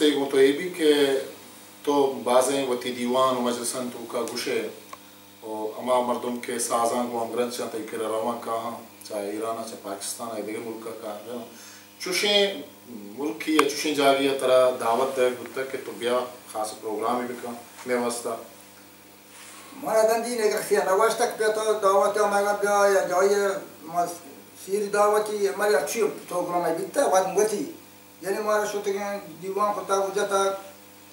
मसले को तो ये भी कि तो बाज़ें वती दीवान मजलिसन तो का गुशे और अमा मर्दों के साज़ां को अंग्रेज चाहते कि रवा कहाँ चाहे ईरान चाहे पाकिस्तान है देखे मुल्क का है चुशे मुल्क की या चुशे जागी तरह दावत है गुत्ता के तो ब्याह खास प्रोग्राम भी का में वास्ता मारा दंदी ने का सिया नवाज तक पे तो दावत है मगर ब्याह या जाइए मस सीरी दावती हमारी अच्छी प्रोग्राम है बिकता वाद मती यानी मारा शूटिंग दीवान को ता उजाता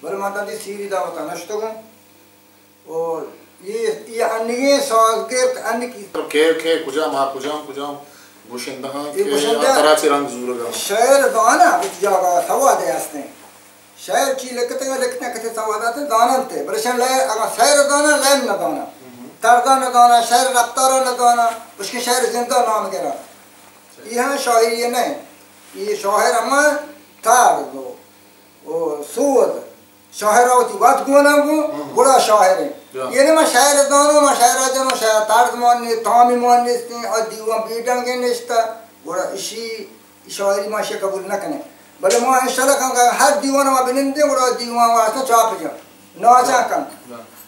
बल माता दी सीरी दावत नष्ट को और ये अन्य सागर अन्य की के कुजाम गुशिंदा के तरह से रंग ज़रूर शहर दाना कुछ जागा सवाद है आस्ते शहर की लिखते कते सवाद आते दाना ते बरशन ले अगर शहर दाना लैन न दाना तरदा न दाना शहर रफ्तार न दाना उसके शहर जिंदा नाम के रहा यह शायरी ये नहीं ये शायर अम्मा तार दो ओ सूद शायर होती बात को ना वो बड़ा शायर है ये ने मैं शायर दोनों मैं शायर जनो शायर तार मानने तामी मानने से और दीवान बीटंगे निस्ता बड़ा इसी शायरी माशे कबूल न करने भले मैं इंशाल्लाह का हर दीवान में बिनते बड़ा दीवान वास्ते चाप जा नाचा कम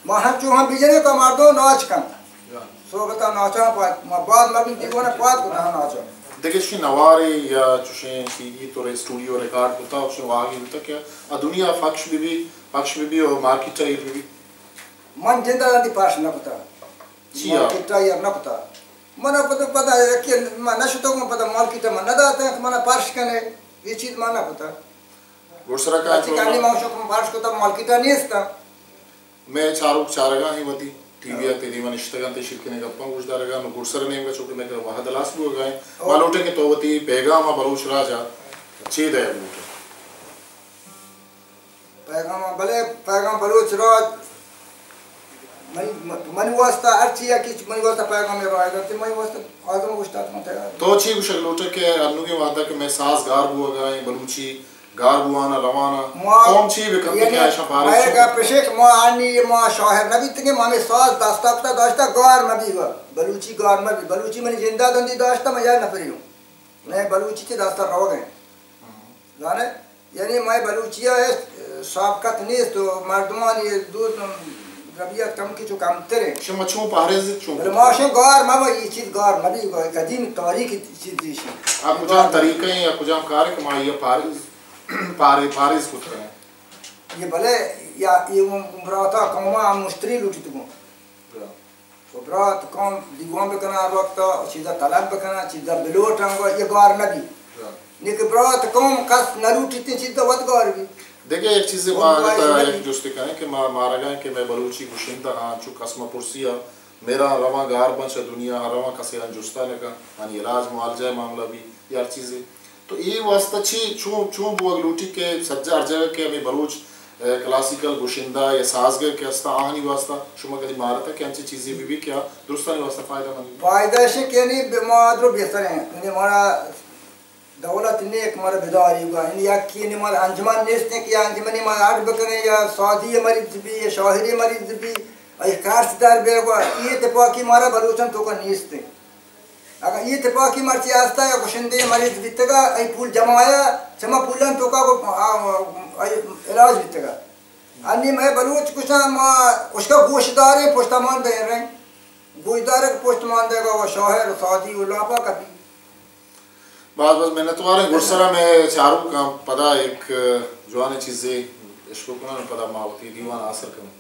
मैं हम जो हम बिजने का मार दो नाच कम सो बता नाचा पात मैं बाद में दीवान पात को ना नाचा देखिए शी नवारे या चुशे सीडी तो स्टूडियो रिकॉर्ड होता है उसमें आगे होता क्या दुनिया पक्ष भी और मार्केट भी मन जिंदा दी पास न पता मार्केट या न पता मन पता है कि मन नशतो को पता मार्केट में न दाते हैं मन पार्श कने ये चीज माना पता गुरसरा का कहानी माउशो को पार्श को तब मार्केट नहीं इसका मैं चारगा ही वती टीवी आते दीवान इश्तगान ते शिरकने गप्पा गुजदारगा न गुरसरा ने का चोक में कर वहां दलास भी हो गए मालोटे के तो वती पैगाम बलूच राजा अच्छी दे लोटे पैगाम बलूच राज मन वास्ता अर्ची या किच मन वास्ता पैगाम में राय करते मन वास्ता आदम को स्टार्ट मत है तो अच्छी कुछ लोटे के अन्नु के वादा के मैं सास गार बुआ गए बलूची गार बुआना रवाना कौन ची भी करते क्या ऐसा पारे मैं का प्रशेक मां आनी मां शाहर नबी तके मामे सास दास्ता दास्ता गार नबी व बलूची गार में बलूची में जिंदा दंदी दास्ता मैं या न परियो मैं बलूची के दास्ता रह गए जाने यानी मैं बलूचिया है साबकत नहीं तो मर्दमान ये दूर रबिया कम की जो काम तेरे शमचो पारेज चो माशो गार मामा ये चीज गार नबी को कदीम तारीख की चीज दी आप कुछ तरीके या कुछ कार्य कमाई या पारिस कुछ है ये भले या ये उम्राता कौमा मुश्तरी लूटी तुम उम्रात कौम दीवान पे करना वक्त सीधा तलब पे करना सीधा बिलोट रंग ये गार नबी निक ब्रात कौम कस न लूटी ते सीधा वत गार भी देखिए एक चीज़ मारता एक दोस्ती करें कि मारा गया कि मैं बलूची गुशिंदा हाँ चु कसमा पुरसिया मेरा रवा गार बंश दुनिया रवा कसे अंजुस्ता ने का यानी इलाज मुआवजा मामला भी यार चीज़ें तो ये वास्ता छी चू बुआ लूटी के सज्जा जगह के अभी बलूच क्लासिकल गुशिंदा या साजगर के अस्ता आनी वास्ता शुमा कभी मारता क्या अच्छी चीज़ें भी क्या दुरुस्ता नहीं वास्ता फायदा से क्या नहीं बेमार बेहतर है उन्हें हमारा दौलत ने एक मर बिदारी हुआ या कि ने मर अंजमन नेस्ते कि अंजमनी मर आठ बकरे या सौदी मरीज भी या शाहरी मरीज भी और खासदार बेगवा ये तपाकी मारा बलूचन तो का नेस्ते अगर ये तपाकी मर्ची आस्ता या कुशिंदे मरीज बितगा आई फूल जमाया चमा फूलन तो का इलाज बितगा अन्य मैं बलूच कुछ उसका गोश्तदार है पोस्टमान दे रहे गोश्तदार का पोस्टमान देगा वो शाहर सौदी उलापा कभी बस मैंने तुम्हारे गुरसरा में चारों का पता एक जवानी चीज़ें इसको कौन पता मावती दीवान आसर कम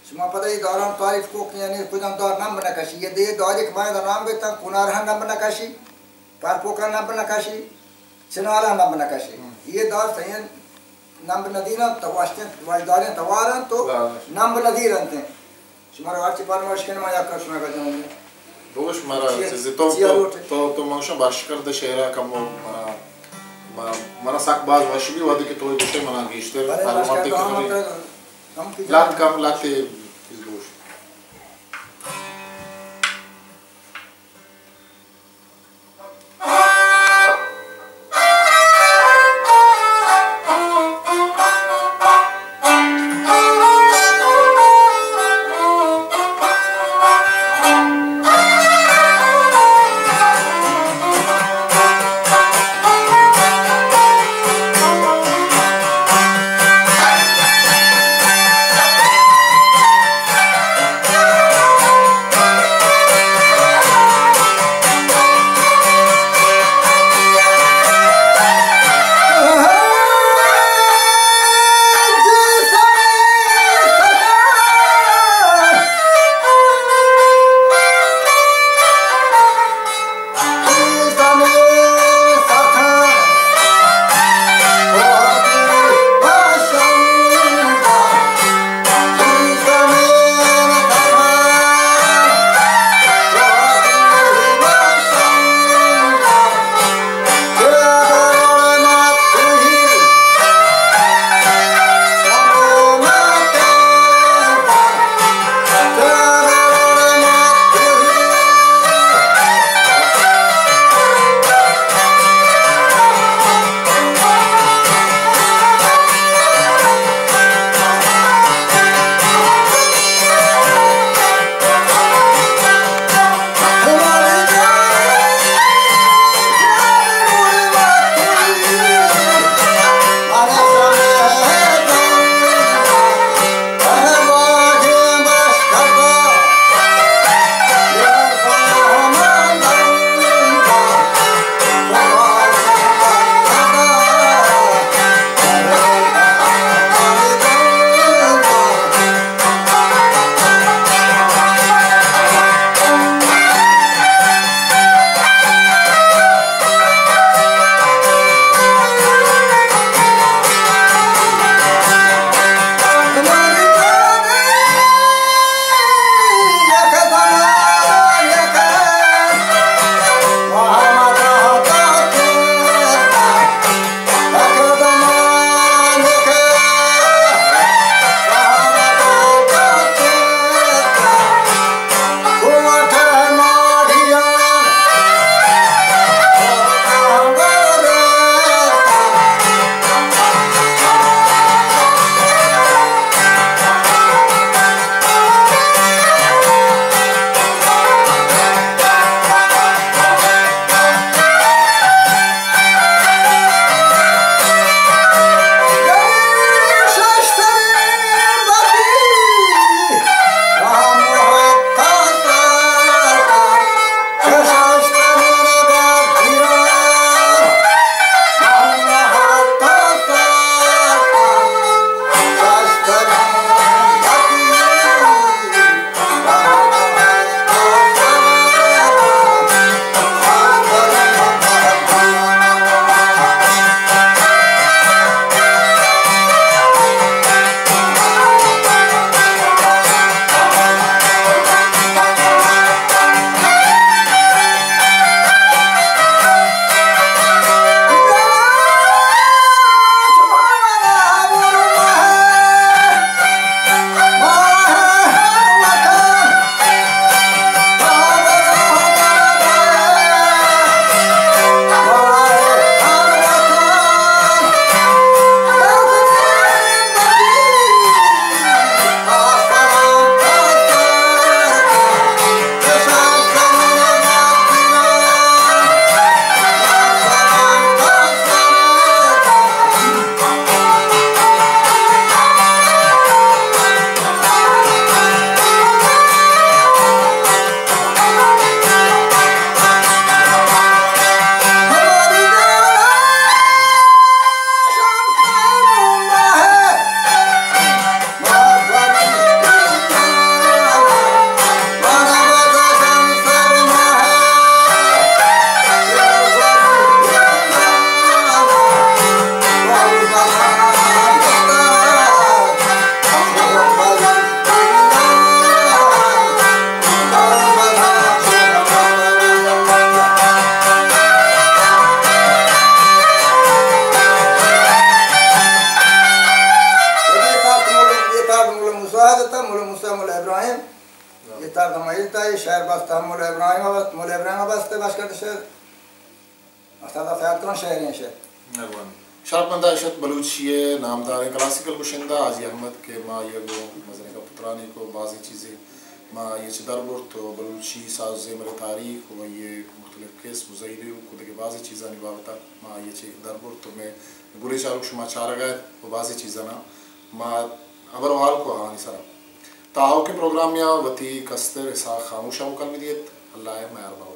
शुमा पता ये दौरान तारीफ को यानी कुछ हम दौर नाम बना काशी ये दे दौर एक बार नाम के तक कुनारहा नाम बना काशी कारपोका नाम बना काशी चिनाला नाम बना काशी ये दौर सही नाम नदीना तवास्ते वाजदारे तवारा तो नाम नदी रहते हैं शुमार वाची परमाश के नाम या कर शुमा का जाऊंगे दोष मारा चीज़ें तो मंशा बाशकर द शहरा कम मना साक बाज वश भी वादे के तो विषय मना गिश्ते लात कम लाते इतार दमाइताई शहर बस्ता मोले इब्राहिम बस्ते बाश करते शहर असादा ख्याल कौन शहर हैं शहर मेहरबानी शारपंदा इशत बलूचिए नामदार क्लासिकल कुशिंदा हाजी अहमद के माँ ये गो मजने का पुत्रानी को बाज़ी चीज़ें माँ ये दरबुर तो बलूची साज मेरे तारीख व ये मुख्तलिफ केस मुज़ैली खुद के बाज़ी चीज़ा निभावता माँ ये दरबुर तो मैं गुले चालू शुमा चार गए वो बाज़ी चीज़ा ना माँ अबर वाल को हाँ सरा ताऊ के प्रोग्राम या वती कस्तर ऐसा खामोशा मुकल मिदियत अल्लाह मेहरबान।